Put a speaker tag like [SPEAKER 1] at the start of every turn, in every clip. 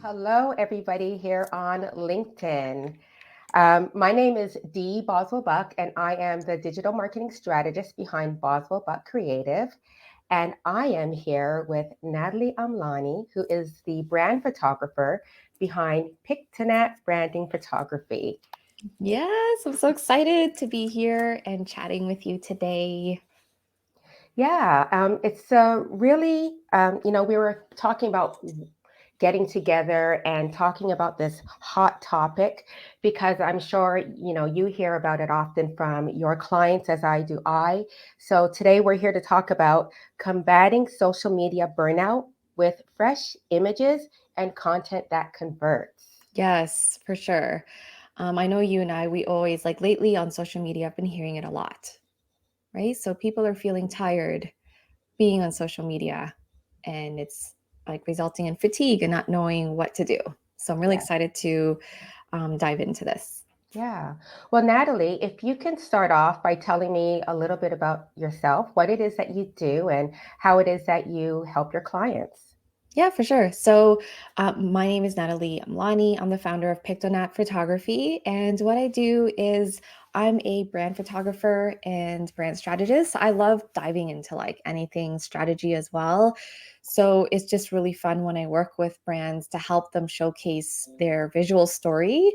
[SPEAKER 1] Hello, everybody here on LinkedIn. My name is Dee Boswell-Buck, and I am the digital marketing strategist behind Boswell-Buck Creative. And I am here with Nathalie Amlani, who is the brand photographer behind Pictonet Branding Photography.
[SPEAKER 2] Yes, I'm so excited to be here and chatting with you today.
[SPEAKER 1] Yeah, it's really, we were talking about getting together and talking about this hot topic because I'm sure, you hear about it often from your clients as I do I. So today we're here to talk about combating social media burnout with fresh images and content that converts.
[SPEAKER 2] Yes, for sure. I know you and we always like lately on social media, I've been hearing it a lot, right? So people are feeling tired being on social media and it's like resulting in fatigue and not knowing what to do. So I'm really
[SPEAKER 1] Yeah.
[SPEAKER 2] excited to dive into this.
[SPEAKER 1] Yeah. Well, Natalie, if you can start off by telling me a little bit about yourself, what it is that you do, and how it is that you help your clients.
[SPEAKER 2] Yeah, for sure. So, my name is Nathalie Amlani. I'm the founder of Pictonet Photography. And what I do is I'm a brand photographer and brand strategist. I love diving into like anything strategy as well. So, it's just really fun when I work with brands to help them showcase their visual story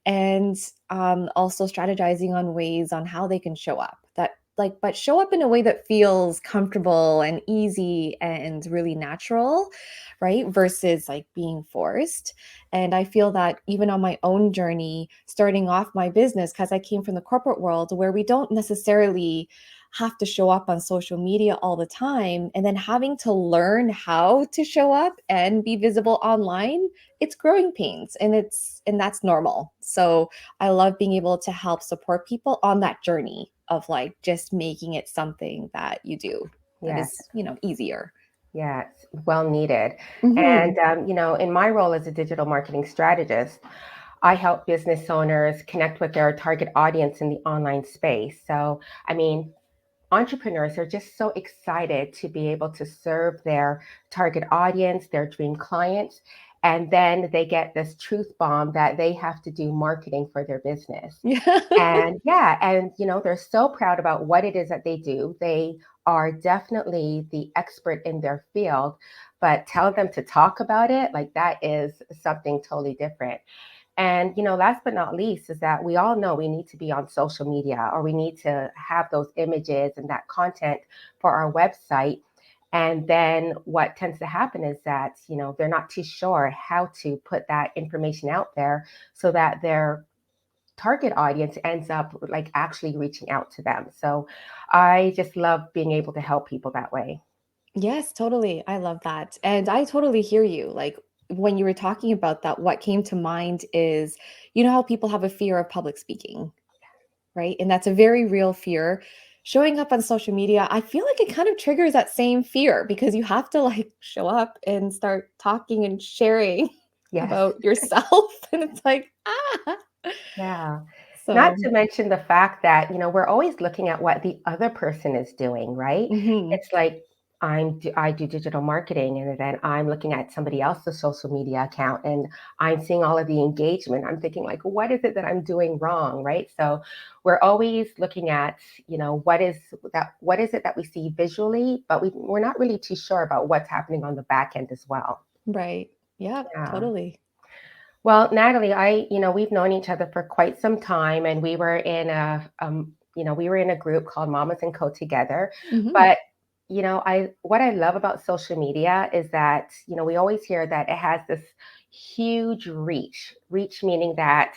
[SPEAKER 2] and also strategizing on ways on how they can show up. But show up in a way that feels comfortable and easy and really natural, right? Versus like being forced. And I feel that even on my own journey, starting off my business, because I came from the corporate world where we don't necessarily have to show up on social media all the time, and then having to learn how to show up and be visible online, it's growing pains and that's normal. So I love being able to help support people on that journey of like just making it something that you do that
[SPEAKER 1] Yes.
[SPEAKER 2] is, easier.
[SPEAKER 1] Yes, well needed.
[SPEAKER 2] Mhm.
[SPEAKER 1] And, in my role as a digital marketing strategist, I help business owners connect with their target audience in the online space. So, I mean, entrepreneurs are just so excited to be able to serve their target audience, their dream clients, and then they get this truth bomb that they have to do marketing for their business.
[SPEAKER 2] Yeah.
[SPEAKER 1] And yeah, and they're so proud about what it is that they do. They are definitely the expert in their field, but tell them to talk about it, like that is something totally different. And last but not least is that we all know we need to be on social media, or we need to have those images and that content for our website. And then what tends to happen is that, they're not too sure how to put that information out there so that their target audience ends up like actually reaching out to them. So I just love being able to help people that way.
[SPEAKER 2] Yes, totally. I love that. And I totally hear you. Like when you were talking about that, what came to mind is, you know how people have a fear of public speaking, right? And that's a very real fear. Showing up on social media, I feel like it kind of triggers that same fear because you have to like show up and start talking and sharing
[SPEAKER 1] Yes.
[SPEAKER 2] about yourself. And it's like, ah.
[SPEAKER 1] Yeah. Not
[SPEAKER 2] So,
[SPEAKER 1] to mention the fact that, we're always looking at what the other person is doing, right?
[SPEAKER 2] mhm.
[SPEAKER 1] It's like I do digital marketing, and then I'm looking at somebody else's social media account and I'm seeing all of the engagement. I'm thinking like, what is it that I'm doing wrong, right? So we're always looking at, what is it that we see visually, but we're not really too sure about what's happening on the back end as well.
[SPEAKER 2] Right. Yeah,
[SPEAKER 1] Yeah.
[SPEAKER 2] totally.
[SPEAKER 1] Well, Natalie, we've known each other for quite some time, and we were in a group called Mamas and Co together.
[SPEAKER 2] Mhm.
[SPEAKER 1] But, what I love about social media is that, we always hear that it has this huge reach meaning that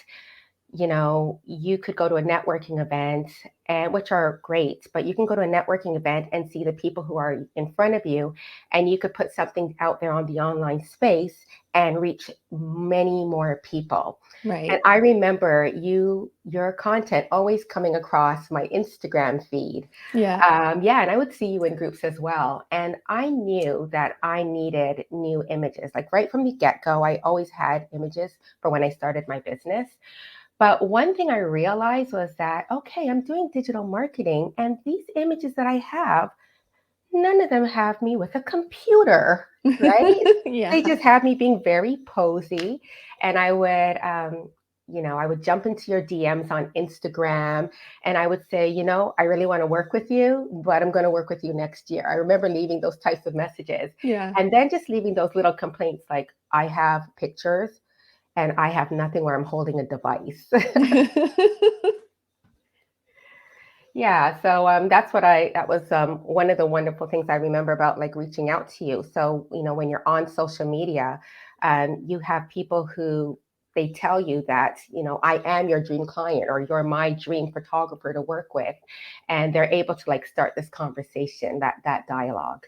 [SPEAKER 1] you could go to a networking event, and which are great, but you can go to a networking event and see the people who are in front of you, and you could put something out there on the online space and reach many more people. And
[SPEAKER 2] Right.
[SPEAKER 1] I remember your content always coming across my Instagram feed.
[SPEAKER 2] Yeah.
[SPEAKER 1] Yeah, and I would see you in groups as well. And I knew that I needed new images. Like right from the get-go, I always had images for when I started my business. But one thing I realized was that, okay, I'm doing digital marketing, and these images that I have, None of them have me with a computer, right? They
[SPEAKER 2] Yeah.
[SPEAKER 1] just have me being very posy, and I would jump into your DMs on Instagram, and I would say, I really want to work with you, but I'm going to work with you next year. I remember leaving those types of messages,
[SPEAKER 2] Yeah.
[SPEAKER 1] and then just leaving those little complaints like, I have pictures and I have nothing where I'm holding a device. Yeah, so that was one of the wonderful things I remember about like reaching out to you. So, when you're on social media, you have people who they tell you that, I am your dream client or you're my dream photographer to work with. And they're able to like start this conversation, that dialogue.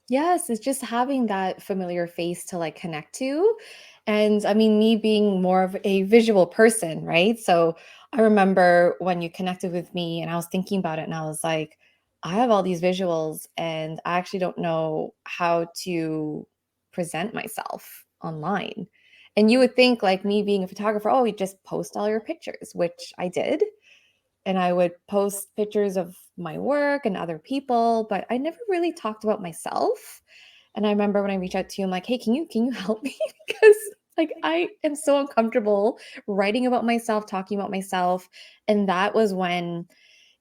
[SPEAKER 2] Yes, it's just having that familiar face to like connect to. And I mean, me being more of a visual person, right? So I remember when you connected with me and I was thinking about it and I was like, I have all these visuals and I actually don't know how to present myself online. And you would think, like me being a photographer, oh, you just post all your pictures, which I did, and I would post pictures of my work and other people, but I never really talked about myself. And I remember when I reached out to you, I'm like, "Hey, can you help me?" Because like I am so uncomfortable writing about myself, talking about myself. And that was when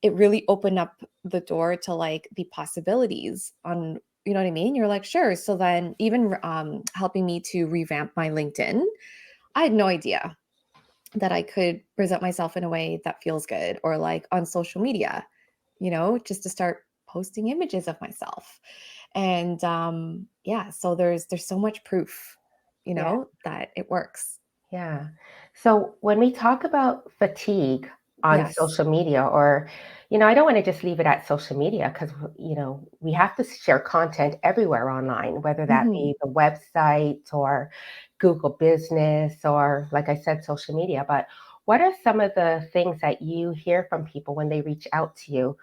[SPEAKER 2] it really opened up the door to like the possibilities on, you know what I mean? You're like, "Sure." So then even helping me to revamp my LinkedIn, I had no idea that I could present myself in a way that feels good, or like on social media, just to start posting images of myself. And yeah, so there's so much proof,
[SPEAKER 1] Yeah.
[SPEAKER 2] that it works.
[SPEAKER 1] Yeah. So when we talk about fatigue on
[SPEAKER 2] Yes.
[SPEAKER 1] social media, or, I don't want to just leave it at social media because, we have to share content everywhere online, whether that
[SPEAKER 2] Mhm.
[SPEAKER 1] be the website or Google Business or, like I said, social media. But what are some of the things that you hear from people when they reach out to you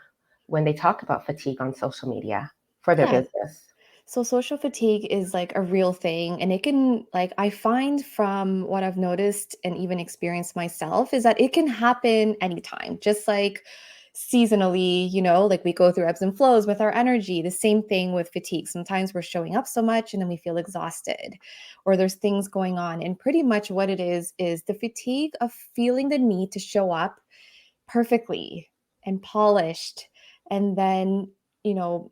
[SPEAKER 1] when they talk about fatigue on social media for their
[SPEAKER 2] Yeah.
[SPEAKER 1] business?
[SPEAKER 2] So social fatigue is like a real thing, and it can, like, I find from what I've noticed and even experienced myself is that it can happen anytime. Just like seasonally, like we go through ebbs and flows with our energy. The same thing with fatigue. Sometimes we're showing up so much and then we feel exhausted, or there's things going on. And pretty much what it is the fatigue of feeling the need to show up perfectly and polished, and then, you know,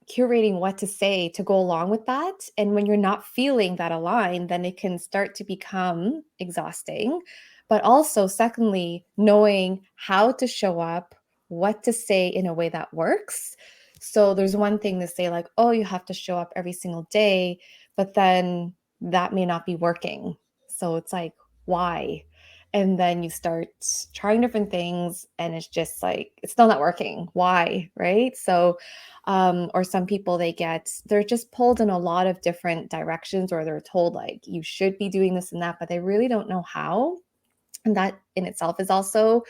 [SPEAKER 2] curating what to say to go along with that. And when you're not feeling that aligned, then it can start to become exhausting. But also, secondly, knowing how to show up, what to say in a way that works. So there's one thing to say, like, oh, you have to show up every single day, but then that may not be working. So it's like, why? And then you start trying different things, and it's just like, it's still not working. Why? Right. So, or some people, they're just pulled in a lot of different directions, or they're told like you should be doing this and that, but they really don't know how. And that in itself is also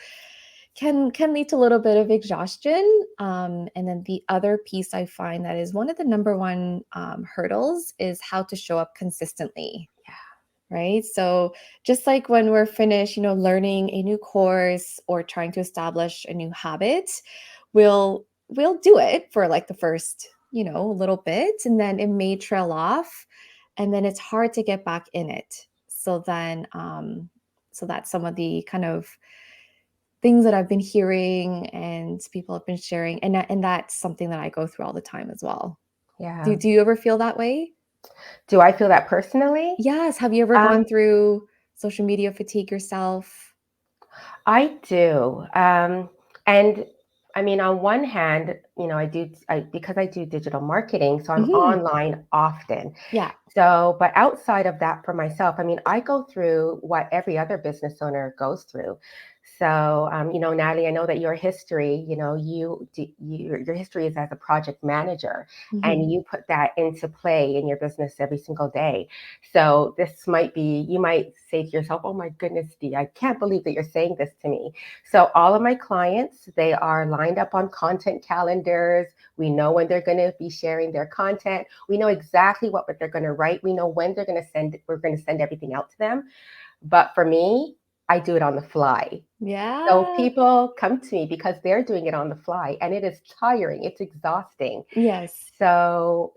[SPEAKER 2] can lead to a little bit of exhaustion. And then the other piece I find that is one of the number one hurdles is how to show up consistently. Right. So just like when we're finished, learning a new course or trying to establish a new habit, we'll do it for like the first, little bit, and then it may trail off, and then it's hard to get back in it. So that's some of the kind of things that I've been hearing and people have been sharing, and that's something that I go through all the time as well. Do
[SPEAKER 1] Yeah.
[SPEAKER 2] do you ever feel that way?
[SPEAKER 1] Do I feel that personally?
[SPEAKER 2] Yes. Have you ever
[SPEAKER 1] Um,
[SPEAKER 2] gone through social media fatigue yourself?
[SPEAKER 1] I do. And I mean, on one hand, because I do digital marketing, so I'm
[SPEAKER 2] Mhm.
[SPEAKER 1] online often.
[SPEAKER 2] Yeah.
[SPEAKER 1] So, but outside of that for myself, I mean, I go through what every other business owner goes through. So, Natalie, I know that your history, your history is as a project manager,
[SPEAKER 2] Mhm.
[SPEAKER 1] and you put that into play in your business every single day. So, you might say to yourself, "Oh my goodness, Dee, I can't believe that you're saying this to me." So, all of my clients, they are lined up on content calendars. We know when they're going to be sharing their content. We know exactly what they're going to write. We know when we're going to send everything out to them. But for me, I do it on the fly. So
[SPEAKER 2] Yeah.
[SPEAKER 1] people come to me because they're doing it on the fly and it is tiring. It's exhausting.
[SPEAKER 2] Yes.
[SPEAKER 1] So,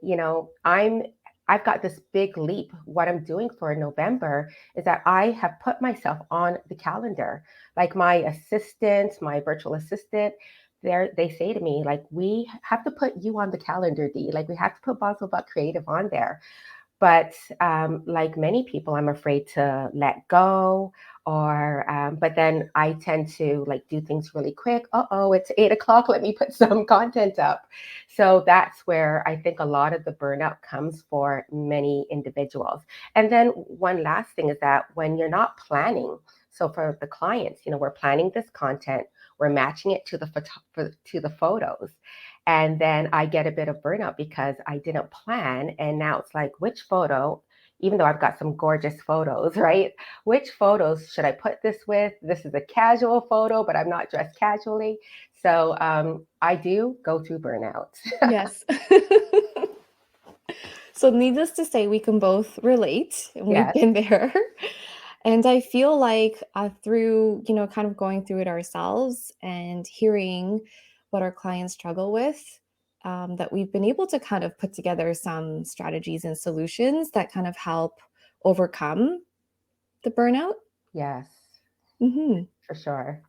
[SPEAKER 1] I've got this big leap. What I'm doing for November is that I have put myself on the calendar. Like my assistant, my virtual assistant, they say to me, like, we have to put you on the calendar, Dee. Like we have to put Boswell-Buck Creative on there. But like many people, I'm afraid to let go, but then I tend to like do things really quick. Oh, it's 8 o'clock. Let me put some content up. So that's where I think a lot of the burnout comes for many individuals. And then one last thing is that when you're not planning, so for the clients, we're planning this content, we're matching it to the photos, and then I get a bit of burnout because I didn't plan. And now it's like, which photo, even though I've got some gorgeous photos, right? Which photos should I put this with? This is a casual photo, but I'm not dressed casually. So I do go through burnout.
[SPEAKER 2] Yes. So needless to say, we can both relate, and we've
[SPEAKER 1] Yes.
[SPEAKER 2] been there. And I feel like through, kind of going through it ourselves and hearing what our clients struggle with, that we've been able to kind of put together some strategies and solutions that kind of help overcome the burnout.
[SPEAKER 1] Yes,
[SPEAKER 2] Hmm.
[SPEAKER 1] for sure.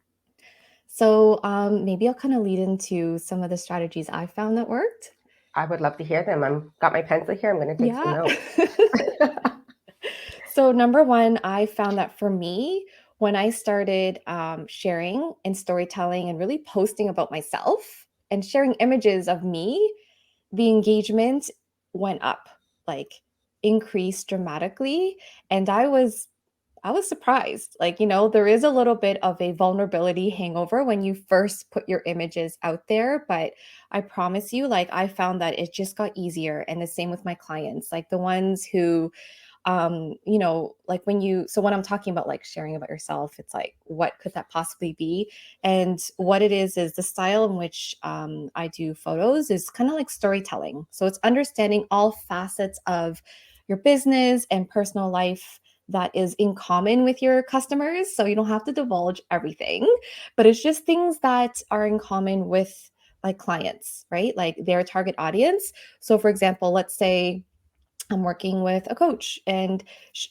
[SPEAKER 2] So maybe I'll kind of lead into some of the strategies I found that worked.
[SPEAKER 1] I would love to hear them. I'm got my pencil here. I'm going to take some
[SPEAKER 2] Yeah.
[SPEAKER 1] notes.
[SPEAKER 2] So, number one, I found that for me, when I started sharing and storytelling and really posting about myself and sharing images of me, the engagement went up, like increased dramatically. And I was surprised. Like, there is a little bit of a vulnerability hangover when you first put your images out there, but I promise you, like, I found that it just got easier. And the same with my clients, like the ones who like when I'm talking about like sharing about yourself, it's like, what could that possibly be? And what it is the style in which I do photos is kind of like storytelling. So it's understanding all facets of your business and personal life that is in common with your customers. So you don't have to divulge everything, but it's just things that are in common with like clients, right? Like their target audience. So for example, let's say I'm working with a coach and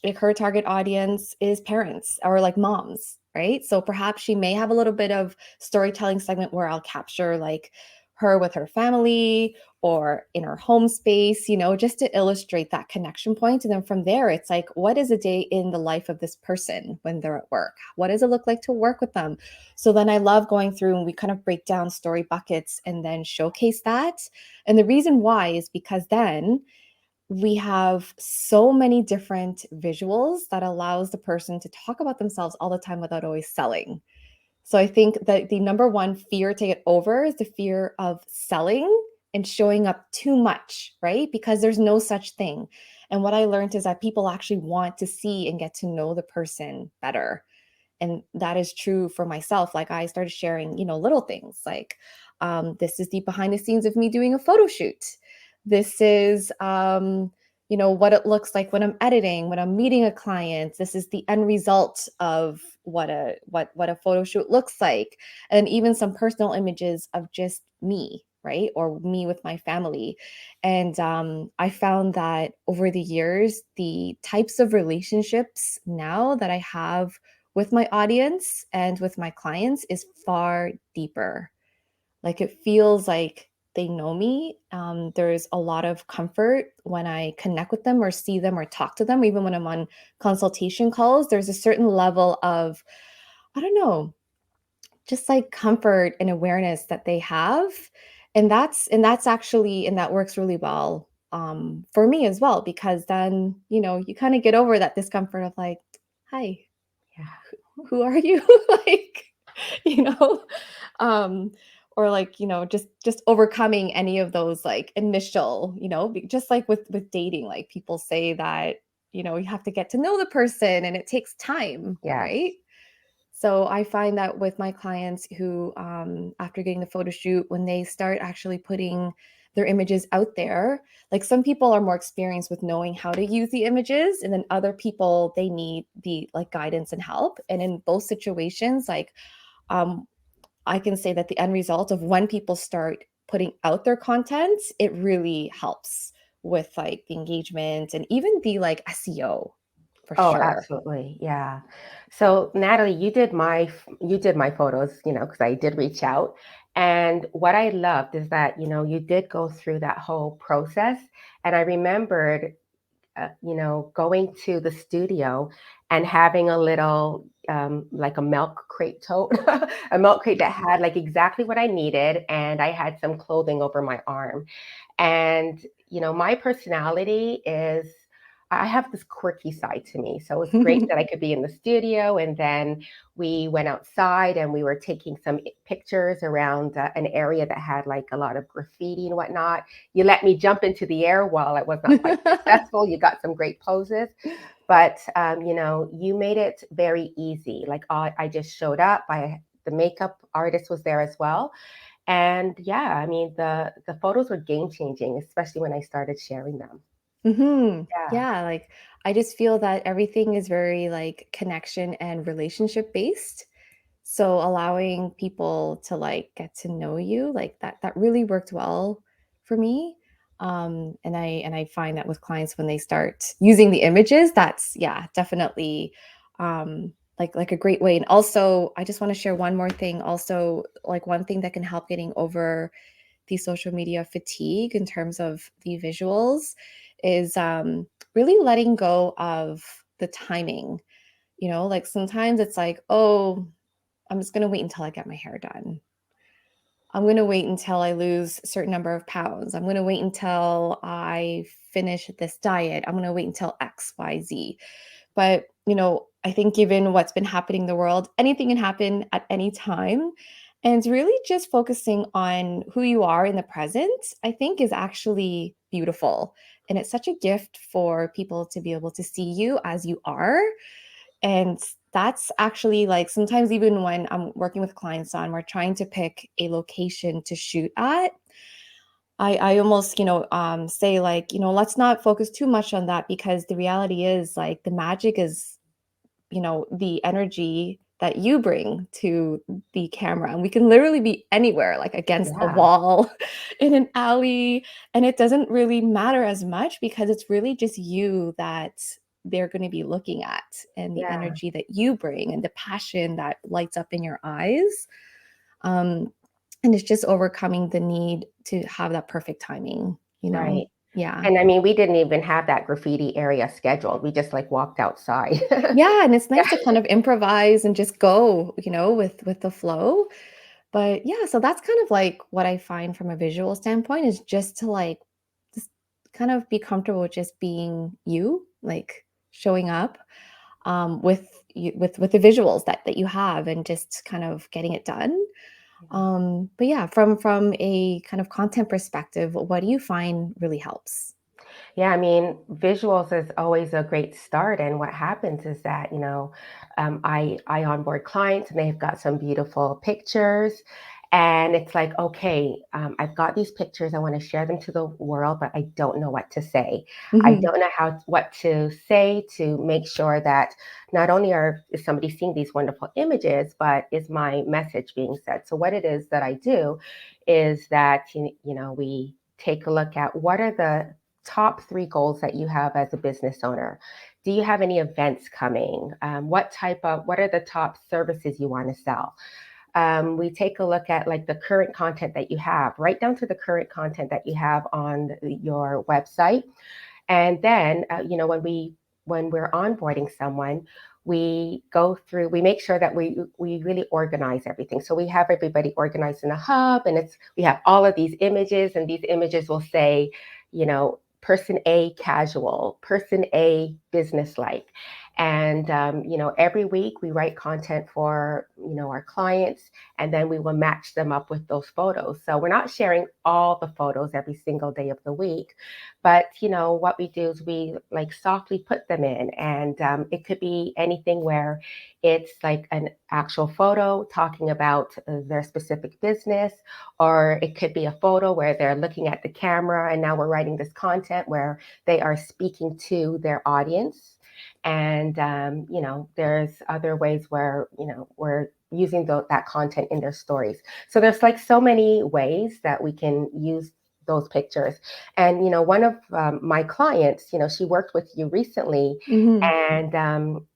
[SPEAKER 2] like her target audience is parents or like moms, right? So perhaps she may have a little bit of storytelling segment where I'll capture like her with her family or in her home space, just to illustrate that connection point. And then from there, it's like, what is a day in the life of this person when they're at work? What does it look like to work with them? So then I love going through and we kind of break down story buckets and then showcase that. And the reason why is because then we have so many different visuals that allows the person to talk about themselves all the time without always selling. So I think that the number one fear to get over is the fear of selling and showing up too much, right? Because there's no such thing. And what I learned is that people actually want to see and get to know the person better. And that is true for myself. Like I started sharing, little things like this is the behind the scenes of me doing a photo shoot. This is what it looks like when I'm editing, when I'm meeting a client. This is the end result of what a photo shoot looks like. And even some personal images of just me, right? Or me with my family. And I found that over the years, the types of relationships now that I have with my audience and with my clients is far deeper. Like it feels like they know me. There's a lot of comfort when I connect with them or see them or talk to them, even when I'm on consultation calls. There's a certain level of, I don't know, just like comfort and awareness that they have. And that's actually, and that works really well for me as well, because then, you kind of get over that discomfort of like, hi,
[SPEAKER 1] Yeah.
[SPEAKER 2] who are you? Like, you know, um, or like, just overcoming any of those like initial, just like with dating, like people say that, you have to get to know the person and it takes time,
[SPEAKER 1] Yes.
[SPEAKER 2] right? So I find that with my clients who, after getting the photo shoot, when they start actually putting their images out there. Like some people are more experienced with knowing how to use the images, and then other people, they need the like guidance and help. And in both situations, like um, I can say that the end result of when people start putting out their content, it really helps with like the engagement and even the like SEO for
[SPEAKER 1] Oh,
[SPEAKER 2] sure.
[SPEAKER 1] absolutely. Yeah. So, Natalie, you did my photos, because I did reach out. And what I loved is that, you did go through that whole process. And I remembered going to the studio and having a little, like a milk crate tote, a milk crate that had like exactly what I needed. And I had some clothing over my arm. And, my personality is, I have this quirky side to me. So it's great that I could be in the studio. And then we went outside and we were taking some pictures around an area that had like a lot of graffiti and whatnot. You let me jump into the air while I was not quite successful. You got some great poses. But, you made it very easy. Like I just showed up. The makeup artist was there as well. And yeah, I mean, the photos were game changing, especially when I started sharing them. Yeah,
[SPEAKER 2] Yeah, like I just feel that everything is very like connection and relationship based. So allowing people to like get to know you, like that really worked well for me. And I find that with clients when they start using the images, that's yeah, definitely like a great way. And also, I just want to share one more thing. Also, like one thing that can help getting over the social media fatigue in terms of the visuals is really letting go of the timing. Like sometimes it's like, oh, I'm just going to wait until I get my hair done. I'm going to wait until I lose a certain number of pounds. I'm going to wait until I finish this diet. I'm going to wait until X, Y, Z. But, I think given what's been happening in the world, anything can happen at any time. And really just focusing on who you are in the present, I think is actually beautiful. And it's such a gift for people to be able to see you as you are. And that's actually like sometimes even when I'm working with clients on, we're trying to pick a location to shoot at. I almost, say like, let's not focus too much on that because the reality is like the magic is, the energy that you bring to the camera. And we can literally be anywhere, like against a
[SPEAKER 1] yeah,
[SPEAKER 2] wall, in an alley. And it doesn't really matter as much because it's really just you that they're going to be looking at and the
[SPEAKER 1] yeah,
[SPEAKER 2] energy that you bring and the passion that lights up in your eyes. Um, and it's just overcoming the need to have that perfect timing, you know?
[SPEAKER 1] right.
[SPEAKER 2] Yeah.
[SPEAKER 1] And I mean, we didn't even have that graffiti area scheduled. We just like walked outside.
[SPEAKER 2] Yeah, and it's nice
[SPEAKER 1] Yeah,
[SPEAKER 2] to kind of improvise and just go, with the flow. But yeah, so that's kind of like what I find from a visual standpoint is just to like just kind of be comfortable with just being you, like showing up with the visuals that you have and just kind of getting it done. But yeah, from a kind of content perspective, what do you find really helps?
[SPEAKER 1] yeah. I mean, visuals is always a great start. And what happens is that, I onboard clients and they've got some beautiful pictures. And it's like, okay, I've got these pictures. I want to share them to the world, but I don't know what to say. I
[SPEAKER 2] Mhm.
[SPEAKER 1] don't know what to say to make sure that not only is somebody seeing these wonderful images, but is my message being said. So what it is that I do is that we take a look at what are the top three goals that you have as a business owner. Do you have any events coming? What are the top services you want to sell? We take a look at like the current content that you have, right down to the current content that you have on your website. And then, when we're onboarding someone, we make sure that we really organize everything. So we have everybody organized in a hub, and we have all of these images, and these images will say, person A casual, person A business like. And, every week we write content for, our clients, and then we will match them up with those photos. So we're not sharing all the photos every single day of the week, but, what we do is we like softly put them in. And it could be anything where it's like an actual photo talking about their specific business, or it could be a photo where they're looking at the camera and now we're writing this content where they are speaking to their audience. And, there's other ways where, we're using that content in their stories. So there's like so many ways that we can use those pictures. And, one of my clients, she worked with you recently,
[SPEAKER 2] Mhm.
[SPEAKER 1] and,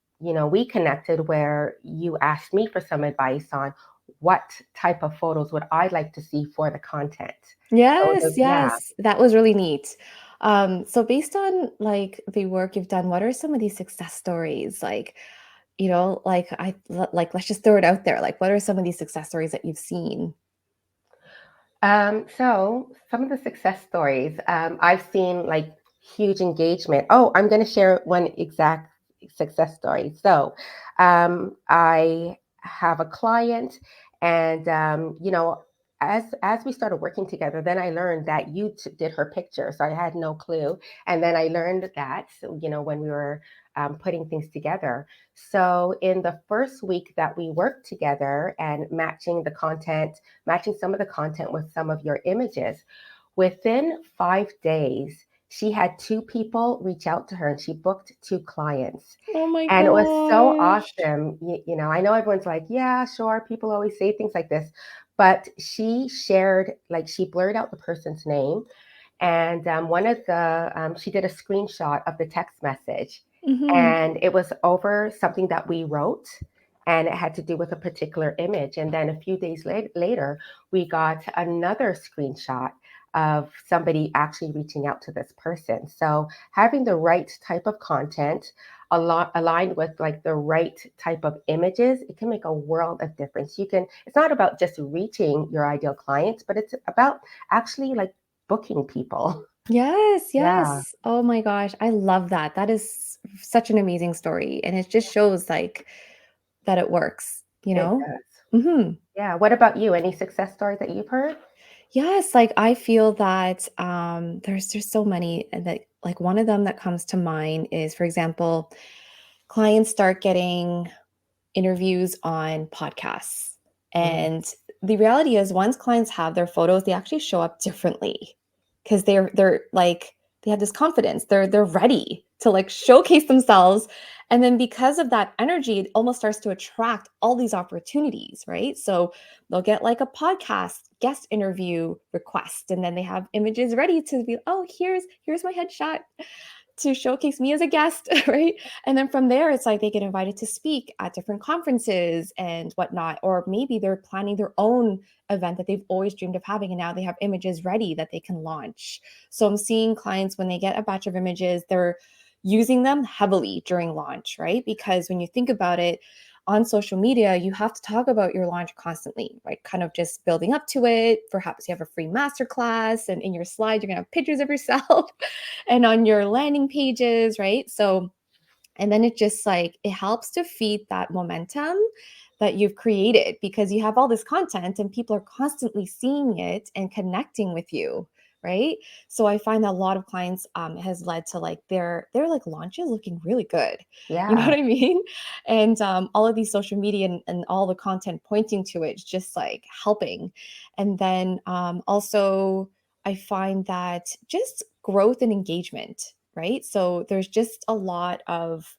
[SPEAKER 1] we connected where you asked me for some advice on what type of photos would I like to see for the content. So
[SPEAKER 2] Yes,
[SPEAKER 1] yeah.
[SPEAKER 2] yes, that was really neat. So based on like the work you've done, what are some of these success stories? Like, like let's just throw it out there. Like, what are some of these success stories that you've seen?
[SPEAKER 1] So some of the success stories, I've seen like huge engagement. Oh, I'm going to share one exact success story. So, I have a client, and as we started working together, then I learned that you did her picture. So I had no clue, and then I learned that, when we were putting things together. So in the first week that we worked together and matching some of the content with some of your images. Within 5 days, she had two people reach out to her and she booked two clients.
[SPEAKER 2] Oh my
[SPEAKER 1] And it was so
[SPEAKER 2] gosh.
[SPEAKER 1] awesome. I know everyone's like, yeah, sure. People always say things like this. But she shared, like, she blurred out the person's name. And she did a screenshot of the text message,
[SPEAKER 2] Mhm.
[SPEAKER 1] and it was over something that we wrote, and it had to do with a particular image. And then a few days later, we got another screenshot of somebody actually reaching out to this person. So having the right type of content, a lot aligned with like the right type of images, it can make a world of difference. It's not about just reaching your ideal clients, but it's about actually like booking people.
[SPEAKER 2] Yes,
[SPEAKER 1] Yeah,
[SPEAKER 2] yes. Oh my gosh, I love that. That is such an amazing story, and it just shows like that it works, you
[SPEAKER 1] it
[SPEAKER 2] know?
[SPEAKER 1] does.
[SPEAKER 2] Mhm.
[SPEAKER 1] Yeah. What about you? Any success stories that you've heard?
[SPEAKER 2] Yes, like I feel that there's so many and that like one of them that comes to mind is for example, clients start getting interviews on podcasts.
[SPEAKER 1] Mm,
[SPEAKER 2] And the reality is once clients have their photos, they actually show up differently because they're like they have this confidence. They're ready to like showcase themselves. And then because of that energy, it almost starts to attract all these opportunities, right? So they'll get like a podcast guest interview request and then they have images ready to be, oh, here's my headshot to showcase me as a guest, right? And then from there, it's like they get invited to speak at different conferences and whatnot. Or maybe they're planning their own event that they've always dreamed of having, and now they have images ready that they can launch. So I'm seeing clients when they get a batch of images, they're using them heavily during launch, right? Because when you think about it, on social media, you have to talk about your launch constantly, right? Kind of just building up to it. Perhaps you have a free masterclass, and in your slide, you're going to have pictures of yourself and on your landing pages, right? So, and then it just like it helps to feed that momentum that you've created because you have all this content and people are constantly seeing it and connecting with you, right? So I find that a lot of clients has led to like their like launches looking really good. You know
[SPEAKER 1] yeah.
[SPEAKER 2] what I mean? And all of these social media and all the content pointing to it is just like helping. And then also I find that just growth and engagement, right? So there's just a lot of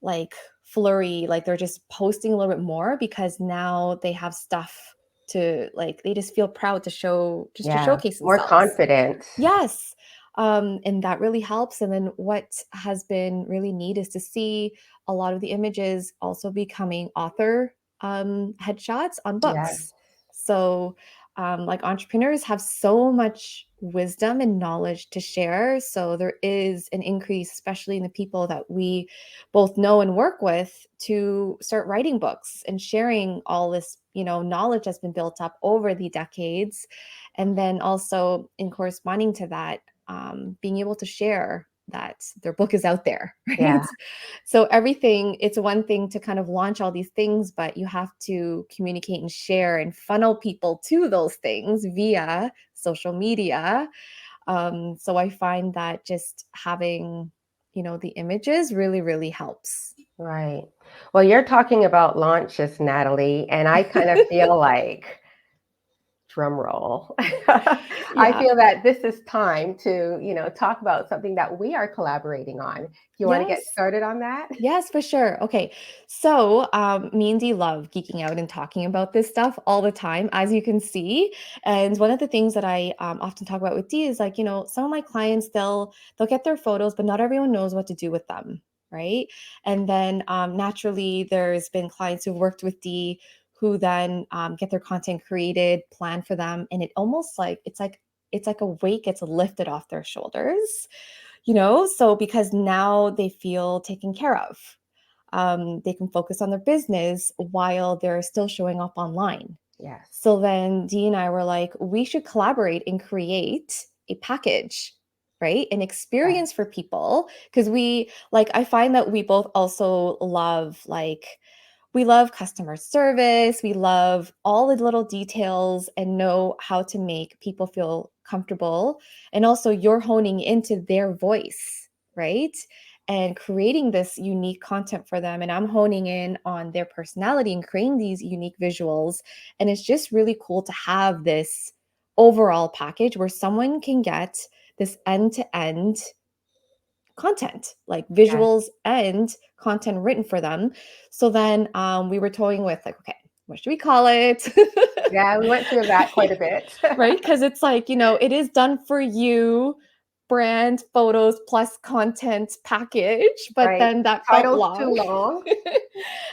[SPEAKER 2] like flurry, like they're just posting a little bit more because now they have stuff to like they just feel proud to show just to
[SPEAKER 1] Yeah.
[SPEAKER 2] showcase
[SPEAKER 1] More
[SPEAKER 2] themselves.
[SPEAKER 1] confident.
[SPEAKER 2] Yes. And that really helps. And then what has been really neat is to see a lot of the images also becoming author headshots on
[SPEAKER 1] Yes.
[SPEAKER 2] books. So, like entrepreneurs have so much wisdom and knowledge to share. So, there is an increase, especially in the people that we both know and work with, to start writing books and sharing all this, knowledge that's been built up over the decades and then also in corresponding to that, being able to share that their book is out there, right?
[SPEAKER 1] Yeah.
[SPEAKER 2] So everything, it's one thing to kind of launch all these things, but you have to communicate and share and funnel people to those things via social media. So I find that just having, the images really, really helps.
[SPEAKER 1] Right. Well, you're talking about launches, Natalie, and I kind of feel like drum roll. I
[SPEAKER 2] Yeah.
[SPEAKER 1] feel that this is time to, talk about something that we are collaborating on. Do you want to get
[SPEAKER 2] Yes.
[SPEAKER 1] started on that?
[SPEAKER 2] Yes, for sure. Okay. So, me and Dee love geeking out and talking about this stuff all the time, as you can see. And one of the things that I often talk about with Dee is like, some of my clients, they'll get their photos, but not everyone knows what to do with them, right? And then naturally, there's been clients who've worked with Dee who then get their content created, plan for them, and it almost like it's like a weight gets lifted off their shoulders, so because now they feel taken care of. They can focus on their business while they're still showing up online.
[SPEAKER 1] Yes.
[SPEAKER 2] So then Dee and I were like, we should collaborate and create a package, right? An
[SPEAKER 1] Yes.
[SPEAKER 2] experience for people. Because I find that we both also love, we love customer service. We love all the little details and know how to make people feel comfortable. And also, you're honing into their voice, right? And creating this unique content for them. And I'm honing in on their personality and creating these unique visuals. And it's just really cool to have this overall package where someone can get this end to end content, like
[SPEAKER 1] Yes.
[SPEAKER 2] visuals and content written for them. So then we were toying with like, okay, what should we call it?
[SPEAKER 1] Yeah, we went through that quite a bit.
[SPEAKER 2] Right? Because it's like, it is done for you brand photos plus content package, but
[SPEAKER 1] Right.
[SPEAKER 2] then that felt
[SPEAKER 1] Title's too
[SPEAKER 2] long.
[SPEAKER 1] long.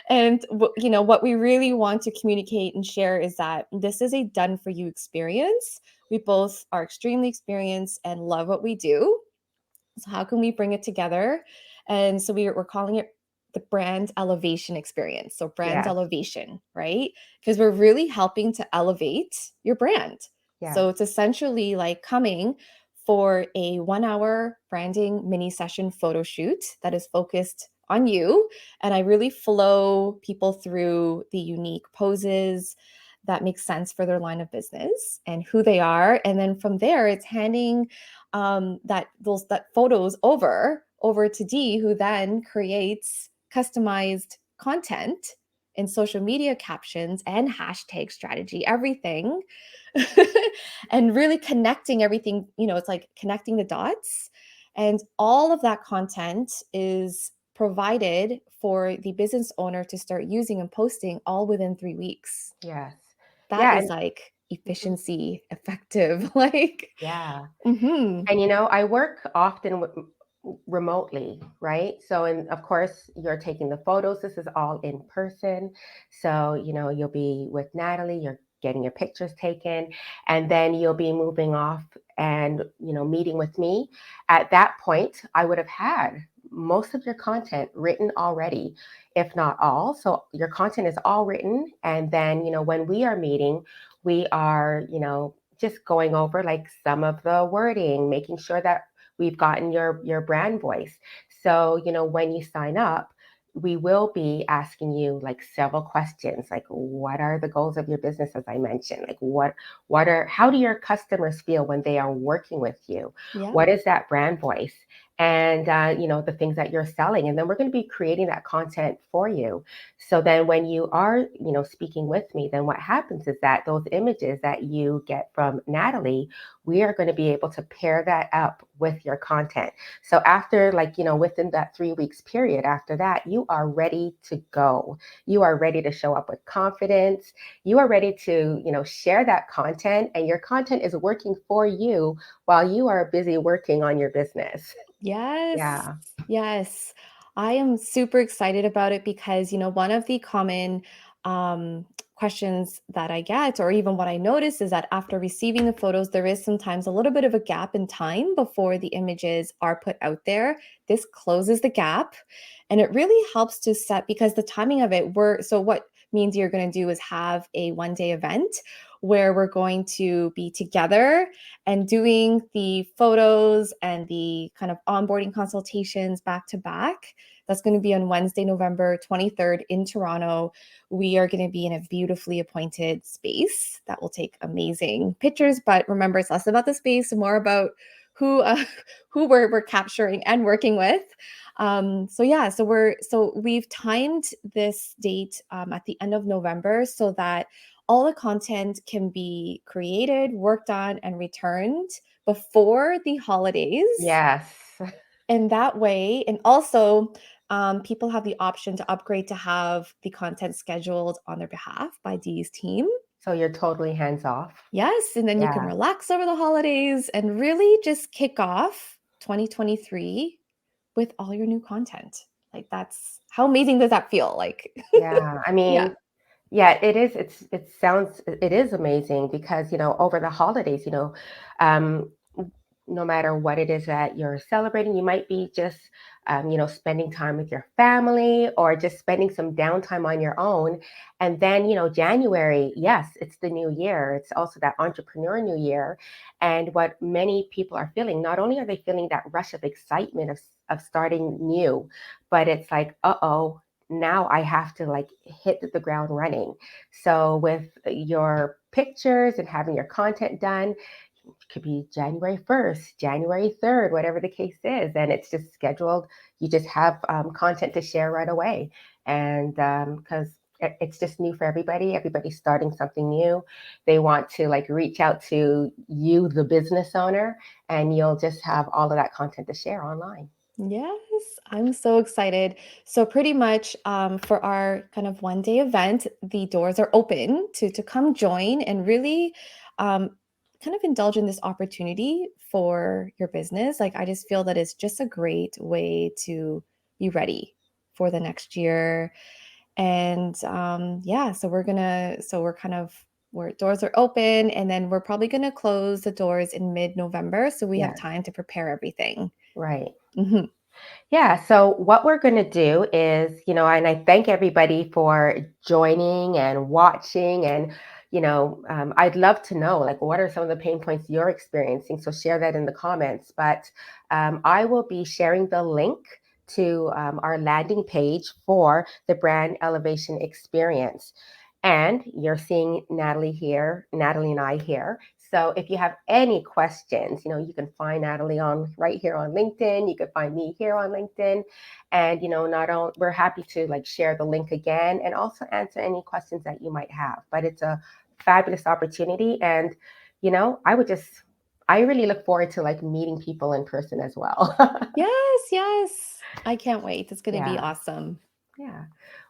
[SPEAKER 2] And what we really want to communicate and share is that this is a done for you experience. We both are extremely experienced and love what we do. So how can we bring it together? And so we're calling it the brand elevation experience. So brand
[SPEAKER 1] Yes.
[SPEAKER 2] elevation, right? Because we're really helping to elevate your brand.
[SPEAKER 1] Yes.
[SPEAKER 2] So it's essentially like coming for a 1 hour branding mini session photo shoot that is focused on you. And I really flow people through the unique poses that make sense for their line of business and who they are. And then from there, it's handing that photos over to Dee, who then creates customized content and social media captions and hashtag strategy, everything, and really connecting everything. It's like connecting the dots, and all of that content is provided for the business owner to start using and posting all within 3 weeks.
[SPEAKER 1] Yes.
[SPEAKER 2] That
[SPEAKER 1] Yeah.
[SPEAKER 2] is like efficiency, effective, like.
[SPEAKER 1] Yeah.
[SPEAKER 2] Mhm.
[SPEAKER 1] And I work often remotely, right? So, and of course, you're taking the photos. This is all in person. So, you'll be with Natalie, you're getting your pictures taken, and then you'll be moving off and, meeting with me. At that point, I would have had most of your content written already, if not all. So, your content is all written. And then, when we are meeting, we are, just going over like some of the wording, making sure that we've gotten your brand voice. So, when you sign up, we will be asking you like several questions, like what are the goals of your business, as I mentioned, like how do your customers feel when they are working with you?
[SPEAKER 2] Yeah.
[SPEAKER 1] What is that brand voice? And the things that you're selling, and then we're going to be creating that content for you. So then when you are speaking with me, then what happens is that those images that you get from Natalie, we are going to be able to pair that up with your content. So after within that 3 weeks period, after that, you are ready to go. You are ready to show up with confidence. You are ready to, share that content, and your content is working for you while you are busy working on your business.
[SPEAKER 2] Yes.
[SPEAKER 1] Yeah.
[SPEAKER 2] Yes. I am super excited about it because, one of the common questions that I get, or even what I notice, is that after receiving the photos, there is sometimes a little bit of a gap in time before the images are put out there. This closes the gap, and it really helps to set, because the timing of it, so what means you're going to do is have a 1 day event where we're going to be together and doing the photos and the kind of onboarding consultations back to back. That's going to be on Wednesday, November 23rd in Toronto. We are going to be in a beautifully appointed space that will take amazing pictures. But remember, it's less about the space and more about who who we're capturing and working with. So we've timed this date at the end of November so that all the content can be created, worked on, and returned before the holidays.
[SPEAKER 1] Yes.
[SPEAKER 2] And that way, and also people have the option to upgrade to have the content scheduled on their behalf by Dee's team.
[SPEAKER 1] So you're totally hands off.
[SPEAKER 2] Yes, and then you can
[SPEAKER 1] Yeah.
[SPEAKER 2] relax over the holidays and really just kick off 2023 with all your new content. Like that's how amazing does that feel? Like
[SPEAKER 1] Yeah. I
[SPEAKER 2] yeah.
[SPEAKER 1] mean, yeah, it is. It is amazing because, over the holidays, um, no matter what it is that you're celebrating, you might be just, spending time with your family or just spending some downtime on your own. And then, January, yes, it's the new year. It's also that entrepreneur new year. And what many people are feeling, not only are they feeling that rush of excitement of starting new, but it's like, uh-oh, now I have to like hit the ground running. So with your pictures and having your content done, it could be January 1st, January 3rd, whatever the case is. And it's just scheduled. You just have content to share right away. And because it's just new for everybody, everybody's starting something new. They want to like reach out to you, the business owner, and you'll just have all of that content to share online.
[SPEAKER 2] Yes, I'm so excited. So pretty much for our kind of one day event, the doors are open to come join and really um, kind of indulge in this opportunity for your business. Like I just feel that it's just a great way to be ready for the next year. And yeah, so we're kind of where doors are open and then we're probably gonna close the doors in mid-November so we have
[SPEAKER 1] Yeah,
[SPEAKER 2] time to prepare everything.
[SPEAKER 1] right.
[SPEAKER 2] Mhm.
[SPEAKER 1] Yeah, so what we're going to do is, and I thank everybody for joining and watching. And, I'd love to know, like, what are some of the pain points you're experiencing? So share that in the comments. But I will be sharing the link to our landing page for the brand elevation experience. And you're seeing Nathalie here, Nathalie and I here. So if you have any questions, you can find Nathalie on right here on LinkedIn. You can find me here on LinkedIn. And, not only we're happy to like share the link again and also answer any questions that you might have. But it's a fabulous opportunity. And, I really look forward to like meeting people in person as well.
[SPEAKER 2] Yes, yes. I can't wait. It's gonna be
[SPEAKER 1] Yeah.
[SPEAKER 2] awesome.
[SPEAKER 1] Yeah.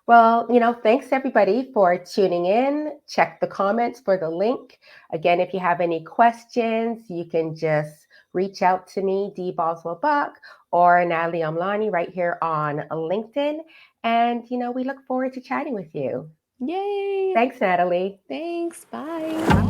[SPEAKER 1] Well, thanks everybody for tuning in. Check the comments for the link. Again, if you have any questions, you can just reach out to me, Dee Boswell-Buck, or Nathalie Amlani right here on LinkedIn. And, we look forward to chatting with you.
[SPEAKER 2] Yay.
[SPEAKER 1] Thanks, Nathalie.
[SPEAKER 2] Thanks. Bye.
[SPEAKER 1] Bye.